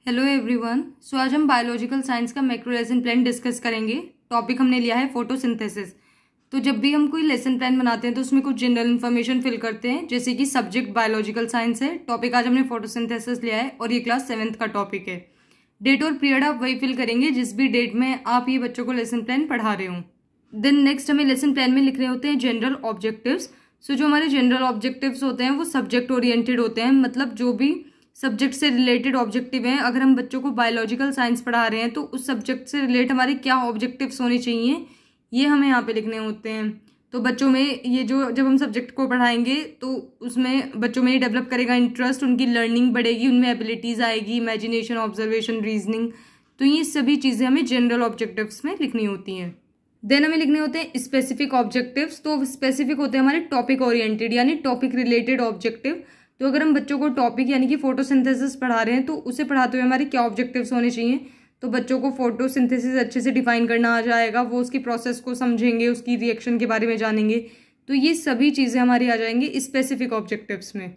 Hello everyone. आज हम biological science का मैक्रो लेसन प्लान डिस्कस करेंगे। टॉपिक हमने लिया है फोटोसिंथेसिस। तो जब भी हम कोई लेसन प्लान बनाते हैं तो उसमें कुछ जनरल इन्फॉर्मेशन फिल करते हैं, जैसे कि सब्जेक्ट बायोलॉजिकल साइंस है, टॉपिक आज हमने फोटोसिंथेसिस लिया है और ये क्लास 7th का टॉपिक है। डेट और पीरियड आप वही फिल करेंगे जिस भी डेट में आप ये बच्चों को लेसन प्लान पढ़ा रहे हो। देन नेक्स्ट हमें लेसन प्लान में लिखने होते हैं जनरल ऑब्जेक्टिव्स। जो हमारे जनरल ऑब्जेक्टिव्स होते हैं वो सब्जेक्ट ओरिएंटेड होते हैं, मतलब जो भी सब्जेक्ट से रिलेटेड ऑब्जेक्टिव हैं। अगर हम बच्चों को बायोलॉजिकल साइंस पढ़ा रहे हैं तो उस सब्जेक्ट से रिलेट हमारे क्या ऑब्जेक्टिव्स होने चाहिए, ये हमें यहाँ पे लिखने होते हैं। तो बच्चों में ये जब हम सब्जेक्ट को पढ़ाएंगे तो उसमें बच्चों में ये डेवलप करेगा इंटरेस्ट, उनकी लर्निंग बढ़ेगी, उनमें एबिलिटीज़ आएगी, इमेजिनेशन, ऑब्जर्वेशन, रीजनिंग। तो ये सभी चीज़ें हमें जनरल ऑब्जेक्टिव्स में लिखनी होती हैं। देन हमें लिखने होते हैं स्पेसिफिक ऑब्जेक्टिव्स। तो स्पेसिफिक होते हैं हमारे टॉपिक ओरिएंटेड यानी टॉपिक रिलेटेड ऑब्जेक्टिव। तो अगर हम बच्चों को टॉपिक यानी कि फोटोसिंथेसिस पढ़ा रहे हैं तो उसे पढ़ाते हुए हमारे क्या ऑब्जेक्टिव्स होने चाहिए। तो बच्चों को फोटोसिंथेसिस अच्छे से डिफाइन करना आ जाएगा, वो उसकी प्रोसेस को समझेंगे, उसकी रिएक्शन के बारे में जानेंगे। तो ये सभी चीज़ें हमारी आ जाएंगी स्पेसिफिक ऑब्जेक्टिव्स में।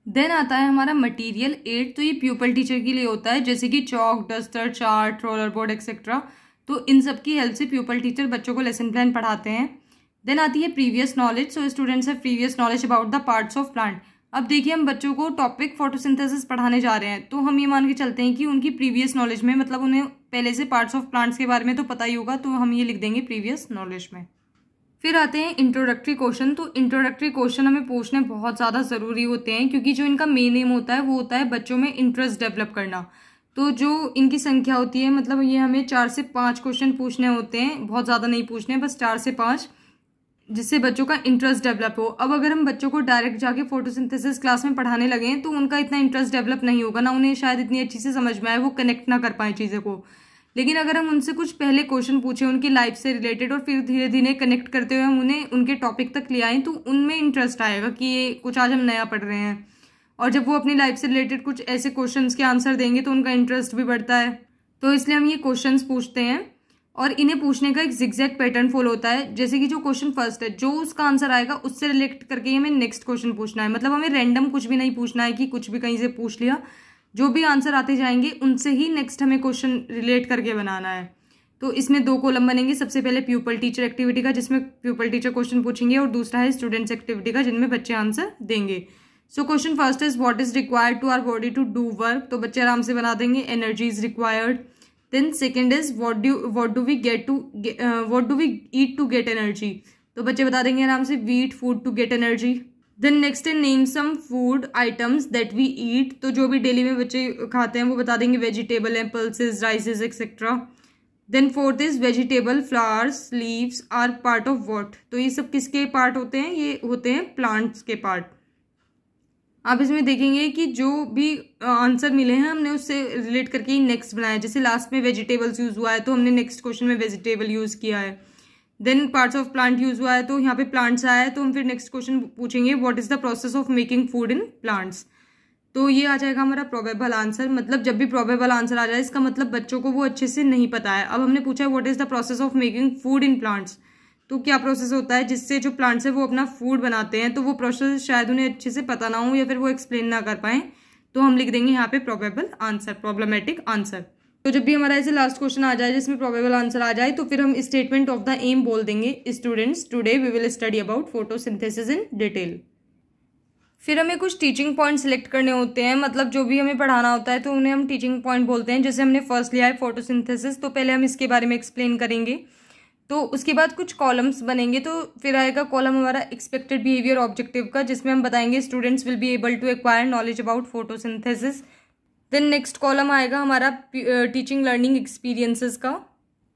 देन आता है हमारा मटीरियल एड। तो ये प्यूपल टीचर के लिए होता है, जैसे कि chalk, duster, chart, roller board etcetera. तो इन सब की हेल्प से प्यूपल टीचर बच्चों को लेसन प्लान पढ़ाते हैं। देन आती है previous knowledge. So students have previous knowledge about the parts of plant. अब देखिए, हम बच्चों को टॉपिक फोटोसिंथेसिस पढ़ाने जा रहे हैं तो हम ये मान के चलते हैं कि उनकी प्रीवियस नॉलेज में, मतलब उन्हें पहले से पार्ट्स ऑफ प्लांट्स के बारे में तो पता ही होगा, तो हम ये लिख देंगे प्रीवियस नॉलेज में। फिर आते हैं इंट्रोडक्टरी क्वेश्चन। तो इंट्रोडक्टरी क्वेश्चन हमें पूछने बहुत ज़्यादा ज़रूरी होते हैं, क्योंकि जो इनका मेन एम होता है वो होता है बच्चों में इंटरेस्ट डेवलप करना। तो जो इनकी संख्या होती है, मतलब ये हमें 4 से 5 क्वेश्चन पूछने होते हैं, बहुत ज़्यादा नहीं पूछने, बस 4 से 5, जिससे बच्चों का इंटरेस्ट डेवलप हो। अब अगर हम बच्चों को डायरेक्ट जाके फोटोसिंथेसिस क्लास में पढ़ाने लगे तो उनका इतना इंटरेस्ट डेवलप नहीं होगा, ना उन्हें शायद इतनी अच्छी से समझ में आए, वो कनेक्ट ना कर पाए चीज़ों को। लेकिन अगर हम उनसे कुछ पहले क्वेश्चन पूछें उनकी लाइफ से रिलेटेड और फिर धीरे धीरे कनेक्ट करते हुए हम उन्हें उनके टॉपिक तक ले आएँ, तो उनमें इंटरेस्ट आएगा कि ये कुछ आज हम नया पढ़ रहे हैं। और जब वो अपनी लाइफ से रिलेटेड कुछ ऐसे क्वेश्चन के आंसर देंगे तो उनका इंटरेस्ट भी बढ़ता है। तो इसलिए हम ये क्वेश्चन पूछते हैं और इन्हें पूछने का एक जिगजैग पैटर्न फॉलो होता है। जैसे कि जो क्वेश्चन फर्स्ट है, जो उसका आंसर आएगा उससे रिलेट करके ही हमें नेक्स्ट क्वेश्चन पूछना है। मतलब हमें रैंडम कुछ भी नहीं पूछना है कि कुछ भी कहीं से पूछ लिया, जो भी आंसर आते जाएंगे उनसे ही नेक्स्ट हमें क्वेश्चन रिलेट करके बनाना है। तो इसमें 2 कॉलम बनेंगे। सबसे पहले प्यूपल टीचर एक्टिविटी का, जिसमें प्यूपल टीचर क्वेश्चन पूछेंगे, और दूसरा है स्टूडेंट्स एक्टिविटी का, जिनमें बच्चे आंसर देंगे। So question first is what is required to our body to do work. तो बच्चे आराम से बना देंगे, energy is required. Then second is what do we eat to get energy। तो बच्चे बता देंगे आराम से, we eat food to get energy। Then next है name some food items that we eat। तो जो भी डेली में बच्चे खाते हैं वो बता देंगे, वेजिटेबल हैं, pulses, राइसेस etcetera. Then fourth is vegetable, flowers, leaves are part of what। तो ये सब किसके पार्ट होते हैं? ये होते हैं प्लांट्स के पार्ट। आप इसमें देखेंगे कि जो भी आंसर मिले हैं हमने उससे रिलेट करके ही नेक्स्ट बनाया। जैसे लास्ट में वेजिटेबल्स यूज हुआ है तो हमने नेक्स्ट क्वेश्चन में वेजिटेबल यूज किया है। Then parts of plant use हुआ है तो यहाँ पे प्लांट्स आया है, तो हम फिर नेक्स्ट क्वेश्चन पूछेंगे what is the process of making food in plants. तो ये आ जाएगा हमारा प्रोबेबल आंसर। मतलब जब भी प्रोबेबल आंसर आ जाए इसका मतलब बच्चों को वो अच्छे से नहीं पता है। अब हमने पूछा है what is the process of making food in plants. तो क्या प्रोसेस होता है जिससे जो प्लांट्स है वो अपना फूड बनाते हैं, तो वो प्रोसेस शायद उन्हें अच्छे से पता ना हो या फिर वो एक्सप्लेन ना कर पाए, तो हम लिख देंगे यहाँ पे प्रोबेबल आंसर, प्रॉब्लमेटिक आंसर। तो जब भी हमारा ऐसे लास्ट क्वेश्चन आ जाए जिसमें प्रोबेबल आंसर आ जाए तो फिर हम स्टेटमेंट ऑफ द एम बोल देंगे, students today we will study about photosynthesis in detail. फिर हमें कुछ टीचिंग पॉइंट सिलेक्ट करने होते हैं, मतलब जो भी हमें पढ़ाना होता है तो उन्हें हम टीचिंग पॉइंट बोलते हैं। जैसे हमने फर्स्ट लिया है फोटोसिंथेसिस, तो पहले हम इसके बारे में एक्सप्लेन करेंगे। तो उसके बाद कुछ कॉलम्स बनेंगे। तो फिर आएगा कॉलम हमारा एक्सपेक्टेड बिहेवियर ऑब्जेक्टिव का, जिसमें हम बताएंगे students will be able to acquire knowledge about photosynthesis. Then next column आएगा हमारा टीचिंग लर्निंग एक्सपीरियंसेस का,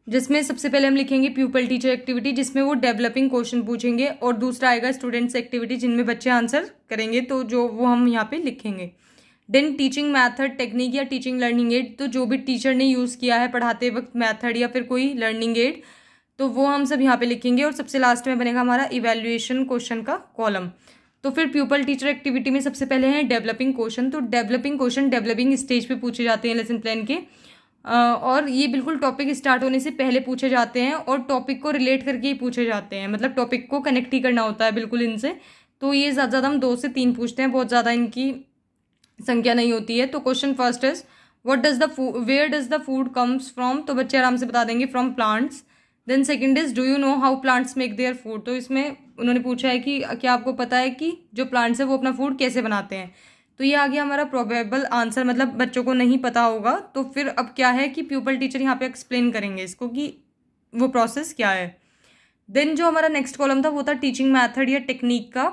जिसमें सबसे पहले हम लिखेंगे प्यूपल टीचर एक्टिविटी, जिसमें वो डेवलपिंग क्वेश्चन पूछेंगे, और दूसरा आएगा स्टूडेंट्स एक्टिविटी, जिनमें बच्चे आंसर करेंगे, तो जो वो हम यहाँ पे लिखेंगे। देन टीचिंग मैथड, टेक्निक या टीचिंग लर्निंग एड, तो जो भी टीचर ने यूज़ किया है पढ़ाते वक्त मैथड या फिर कोई लर्निंग एड, तो वो हम सब यहाँ पे लिखेंगे। और सबसे लास्ट में बनेगा हमारा इवैल्यूएशन क्वेश्चन का कॉलम। तो फिर प्यूपल टीचर एक्टिविटी में सबसे पहले है डेवलपिंग क्वेश्चन। तो डेवलपिंग क्वेश्चन डेवलपिंग स्टेज पे पूछे जाते हैं लेसन प्लान के, और ये बिल्कुल टॉपिक स्टार्ट होने से पहले पूछे जाते हैं और टॉपिक को रिलेट करके ही पूछे जाते हैं, मतलब टॉपिक को कनेक्ट ही करना होता है बिल्कुल इनसे। तो ये ज़्यादा हम 2 से 3 पूछते हैं, बहुत ज़्यादा इनकी संख्या नहीं होती है। तो question first is where does the food comes from, तो बच्चे आराम से बता देंगे from plants. Then second is do you know how plants make their food, तो इसमें उन्होंने पूछा है कि क्या आपको पता है कि जो प्लांट्स है वो अपना फूड कैसे बनाते हैं। तो ये आ गया हमारा प्रोबेबल आंसर, मतलब बच्चों को नहीं पता होगा। तो फिर अब क्या है कि प्यूपल टीचर यहाँ पे एक्सप्लेन करेंगे इसको कि वो प्रोसेस क्या है। देन जो हमारा नेक्स्ट कॉलम था वो था टीचिंग मैथड या टेक्निक का।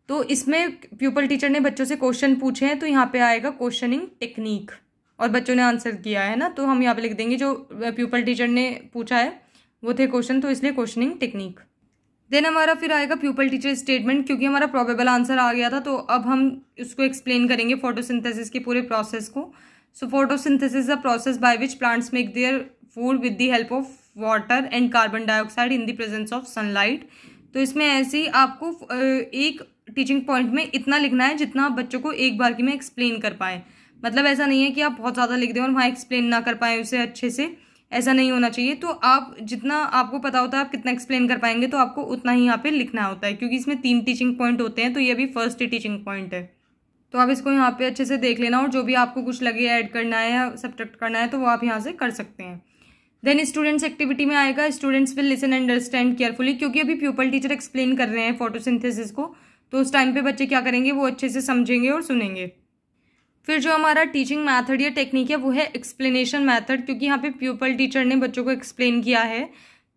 तो इसमें प्यूपल टीचर ने बच्चों से क्वेश्चन पूछे हैं, तो यहाँ पे आएगा क्वेश्चनिंग टेक्निक, और बच्चों ने आंसर किया है ना, तो हम यहाँ पे लिख देंगे जो प्यूपल टीचर ने पूछा है वो थे क्वेश्चन, तो इसलिए क्वेश्चनिंग टेक्निक। देन हमारा फिर आएगा प्यूपल टीचर स्टेटमेंट, क्योंकि हमारा प्रोबेबल आंसर आ गया था तो अब हम इसको एक्सप्लेन करेंगे फोटोसिंथेसिस के पूरे प्रोसेस को। सो photosynthesis a process by which plants make their food with the help of water and carbon dioxide in the presence of sunlight. तो इसमें ऐसे ही आपको एक टीचिंग पॉइंट में इतना लिखना है जितना आप बच्चों को एक बार की में एक्सप्लेन कर पाएँ। मतलब ऐसा नहीं है कि आप बहुत ज़्यादा लिख दें और वहाँ एक्सप्लेन ना कर पाएँ उसे अच्छे से, ऐसा नहीं होना चाहिए। तो आप जितना आपको पता होता है आप कितना एक्सप्लेन कर पाएंगे, तो आपको उतना ही यहाँ पे लिखना होता है, क्योंकि इसमें 3 टीचिंग पॉइंट होते हैं, तो ये भी फर्स्ट टीचिंग पॉइंट है। तो आप इसको यहाँ पे अच्छे से देख लेना, और जो भी आपको कुछ लगे ऐड करना है या सब्ट्रैक्ट करना है तो वो आप यहाँ से कर सकते हैं। देन स्टूडेंट्स एक्टिविटी में आएगा students will listen and understand carefully, क्योंकि अभी प्यूपल टीचर एक्सप्लेन कर रहे हैं फोटोसिंथेसिस को, तो उस टाइम पे बच्चे क्या करेंगे, वो अच्छे से समझेंगे और सुनेंगे। फिर जो हमारा टीचिंग मैथड या टेक्निक है वो है एक्सप्लेनेशन मैथड, क्योंकि यहाँ पे प्यूपल टीचर ने बच्चों को एक्सप्लेन किया है,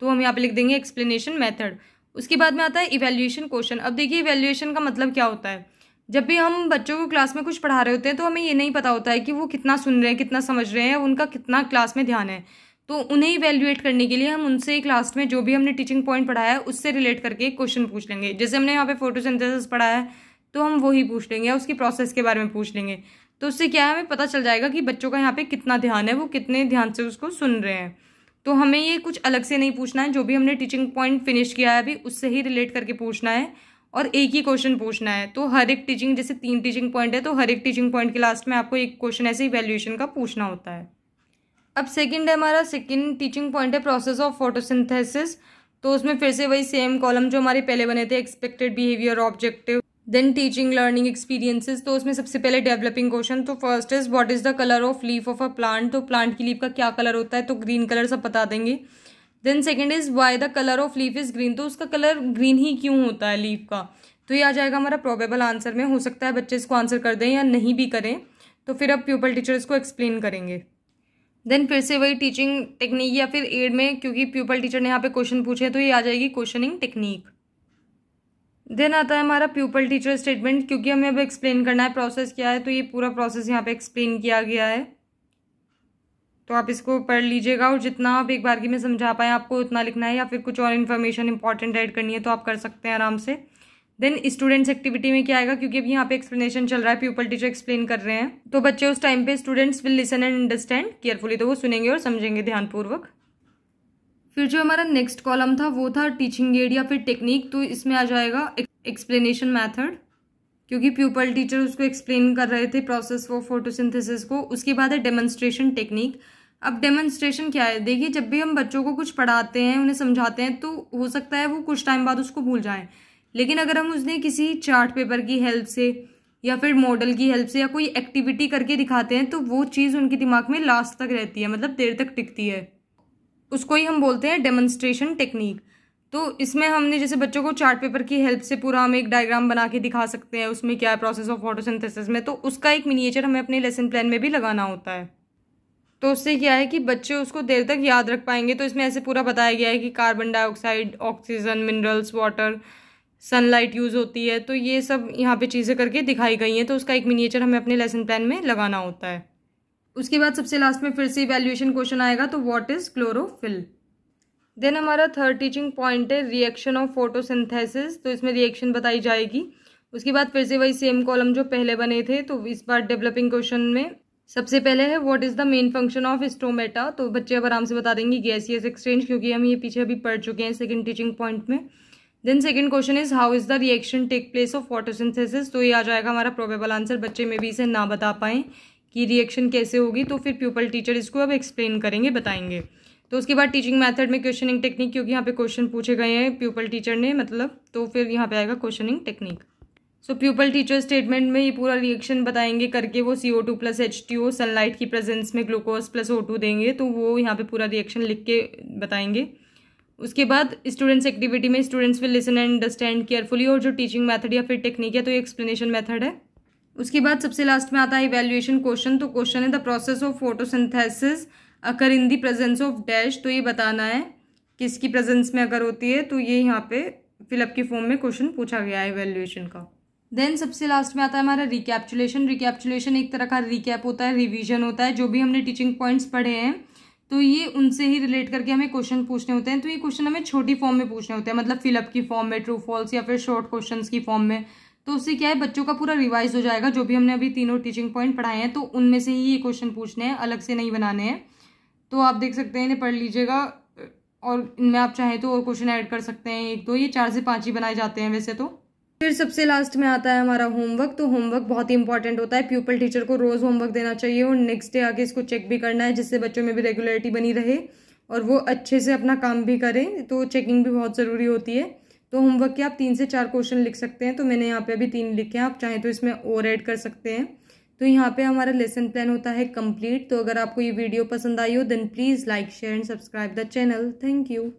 तो हम यहाँ पे लिख देंगे एक्सप्लेनेशन मैथड। उसके बाद में आता है इवैल्यूएशन क्वेश्चन। अब देखिए इवैल्यूएशन का मतलब क्या होता है, जब भी हम बच्चों को क्लास में कुछ पढ़ा रहे होते हैं तो हमें ये नहीं पता होता है कि वो कितना सुन रहे हैं, कितना समझ रहे हैं, उनका कितना क्लास में ध्यान है। तो उन्हें इवैल्यूएट करने के लिए हम उनसे क्लास में जो भी हमने टीचिंग पॉइंट पढ़ाया है उससे रिलेट करके एक क्वेश्चन पूछ लेंगे। जैसे हमने यहाँ पे फोटोसिंथेसिस पढ़ाया है तो हम वही पूछ लेंगे, उसकी प्रोसेस के बारे में पूछ लेंगे। तो उससे क्या है, हमें पता चल जाएगा कि बच्चों का यहाँ पे कितना ध्यान है, वो कितने ध्यान से उसको सुन रहे हैं। तो हमें ये कुछ अलग से नहीं पूछना है, जो भी हमने टीचिंग पॉइंट फिनिश किया है अभी उससे ही रिलेट करके पूछना है, और एक ही क्वेश्चन पूछना है। तो हर एक टीचिंग, जैसे 3 टीचिंग पॉइंट है तो हर एक टीचिंग पॉइंट के लास्ट में आपको एक क्वेश्चन ऐसे इवैल्यूएशन का पूछना होता है। अब सेकंड है हमारा सेकंड टीचिंग पॉइंट है प्रोसेस ऑफ फोटोसिंथेसिस। तो उसमें फिर से वही सेम कॉलम जो हमारे पहले बने थे, expected behaviour, objective, then teaching learning experiences. तो उसमें सबसे पहले डेवलपिंग क्वेश्चन। तो first is what is the colour of leaf of a plant, तो प्लांट की लीफ का क्या कलर होता है, तो ग्रीन कलर सब बता देंगे। Then second is why the colour of leaf is green, तो उसका कलर ग्रीन ही क्यों होता है लीफ का। तो ये आ जाएगा हमारा प्रोबेबल आंसर में। हो सकता है बच्चे इसको आंसर कर दें या नहीं भी करें, तो फिर अब प्यूपल टीचर इसको एक्सप्लेन करेंगे। देन फिर से वही टीचिंग टेक्निक या फिर एड में, क्योंकि प्यूपल टीचर ने यहाँ पे क्वेश्चन पूछे तो ये आ जाएगी क्वेश्चनिंग टेक्निक। देन आता है हमारा प्यूपल टीचर स्टेटमेंट, क्योंकि हमें अब एक्सप्लेन करना है प्रोसेस क्या है, तो ये पूरा प्रोसेस यहाँ पे एक्सप्लेन किया गया है। तो आप इसको पढ़ लीजिएगा, और जितना आप एक बार की में समझा पाएँ आपको उतना लिखना है, या फिर कुछ और इन्फॉर्मेशन इंपॉर्टेंट ऐड करनी है तो आप कर सकते हैं आराम से। देन स्टूडेंट्स एक्टिविटी में क्या आएगा, क्योंकि अभी यहाँ पे एक्सप्लेनेशन चल रहा है, प्यूपल टीचर एक्सप्लेन कर रहे हैं, तो बच्चे उस टाइम पे students will listen and understand carefully, तो वो सुनेंगे और समझेंगे ध्यानपूर्वक। फिर जो हमारा नेक्स्ट कॉलम था वो था टीचिंग एड या फिर टेक्निक। तो इसमें आ जाएगा एक्सप्लेनेशन मैथड, क्योंकि प्यूपल टीचर उसको एक्सप्लेन कर रहे थे प्रोसेस ऑफ फोटोसिंथेसिस को। उसके बाद है डेमोन्स्ट्रेशन टेक्निक। अब डेमोन्स्ट्रेशन क्या है, देखिए जब भी हम बच्चों को कुछ पढ़ाते हैं, उन्हें समझाते हैं, तो हो सकता है वो कुछ टाइम बाद उसको भूल जाएं, लेकिन अगर हम उसने किसी चार्ट पेपर की हेल्प से या फिर मॉडल की हेल्प से या कोई एक्टिविटी करके दिखाते हैं तो वो चीज़ उनके दिमाग में लास्ट तक रहती है, मतलब देर तक टिकती है। उसको ही हम बोलते हैं डेमोन्स्ट्रेशन टेक्निक। तो इसमें हमने जैसे बच्चों को चार्ट पेपर की हेल्प से पूरा हम एक डायग्राम बना के दिखा सकते हैं, उसमें क्या है प्रोसेस ऑफ फोटोसिंथेसिस में, तो उसका एक मिनिएचर हमें अपने लेसन प्लान में भी लगाना होता है। तो उससे क्या है कि बच्चे उसको देर तक याद रख पाएंगे। तो इसमें ऐसे पूरा बताया गया है कि carbon dioxide, oxygen, minerals, water, sunlight use होती है, तो ये सब यहाँ पे चीज़ें करके दिखाई गई हैं। तो उसका एक मिनिएचर हमें अपने लेसन प्लान में लगाना होता है। उसके बाद सबसे लास्ट में फिर से इवैल्यूएशन क्वेश्चन आएगा, तो व्हाट इज क्लोरोफिल। देन हमारा थर्ड टीचिंग पॉइंट है रिएक्शन ऑफ फोटोसिंथेसिस। तो इसमें रिएक्शन बताई जाएगी। उसके बाद फिर से वही सेम कॉलम जो पहले बने थे, तो इस बार डेवलपिंग क्वेश्चन में सबसे पहले है what is the main function of stomata. तो बच्चे अब आराम से बता देंगे गैसियस एक्सचेंज, क्योंकि हम ये पीछे अभी पढ़ चुके हैं सेकंड टीचिंग पॉइंट में। Then second question is how is the reaction take place of photosynthesis. तो ये आ जाएगा हमारा प्रोबेबल आंसर। बच्चे में भी इसे ना बता पाएं कि रिएक्शन कैसे होगी, तो फिर प्यूपल टीचर इसको अब एक्सप्लेन करेंगे, बताएंगे। तो उसके बाद टीचिंग मेथड में क्वेश्चनिंग टेक्निक, क्योंकि यहाँ पे क्वेश्चन पूछे गए हैं प्यूपल टीचर ने, मतलब तो फिर यहाँ पे आएगा क्वेश्चनिंग टेक्निक। सो प्यूपल टीचर स्टेटमेंट में ये पूरा रिएक्शन बताएंगे करके, वो CO2 + H2O सनलाइट की प्रेजेंस में ग्लूकोज + O2 देंगे, तो वो यहाँ पे पूरा रिएक्शन लिख के बताएंगे। उसके बाद स्टूडेंट्स एक्टिविटी में students will listen and understand carefully, और जो टीचिंग मेथड या फिर टेक्निक है तो ये एक्सप्लेनेशन मेथड है। उसके बाद सबसे लास्ट में आता है इवैल्यूएशन क्वेश्चन। तो क्वेश्चन है the process of photosynthesis occur in the presence of dash, तो ये बताना है किसकी प्रेजेंस में अगर होती है, तो ये यहाँ पे फिलअप की फॉर्म में क्वेश्चन पूछा गया है इवैल्यूएशन का। देन सबसे लास्ट में आता है हमारा रिकैप्चुलेशन। रिकैप्चुलेशन एक तरह का रिकैप होता है, रिवीजन होता है, जो भी हमने टीचिंग पॉइंट्स पढ़े हैं तो ये उनसे ही रिलेट करके हमें क्वेश्चन पूछने होते हैं। तो ये क्वेश्चन हमें छोटी फॉर्म में पूछने होते हैं, मतलब फिलअप की फॉर्म में, ट्रू फॉल्स या फिर शॉर्ट क्वेश्चंस की फॉर्म में। तो उससे क्या है, बच्चों का पूरा रिवाइज हो जाएगा। जो भी हमने अभी तीनों टीचिंग पॉइंट पढ़ाए हैं तो उनमें से ही ये क्वेश्चन पूछने हैं, अलग से नहीं बनाने हैं। तो आप देख सकते हैं, इन्हें पढ़ लीजिएगा, और इनमें आप चाहें तो और क्वेश्चन ऐड कर सकते हैं, 1 2, ये 4 से 5 ही बनाए जाते हैं वैसे तो। फिर सबसे लास्ट में आता है हमारा होमवर्क। तो होमवर्क बहुत ही इंपॉर्टेंट होता है, प्यूपल टीचर को रोज होमवर्क देना चाहिए और नेक्स्ट डे आके इसको चेक भी करना है, जिससे बच्चों में भी रेगुलरिटी बनी रहे और वो अच्छे से अपना काम भी करें। तो चेकिंग भी बहुत ज़रूरी होती है। तो होमवर्क के आप 3 से 4 क्वेश्चन लिख सकते हैं। तो मैंने यहाँ पे अभी 3 लिखे हैं, आप चाहें तो इसमें और ऐड कर सकते हैं। तो यहाँ पे हमारा लेसन प्लान होता है कंप्लीट। तो अगर आपको ये वीडियो पसंद आई हो then please like share and subscribe the channel. Thank you.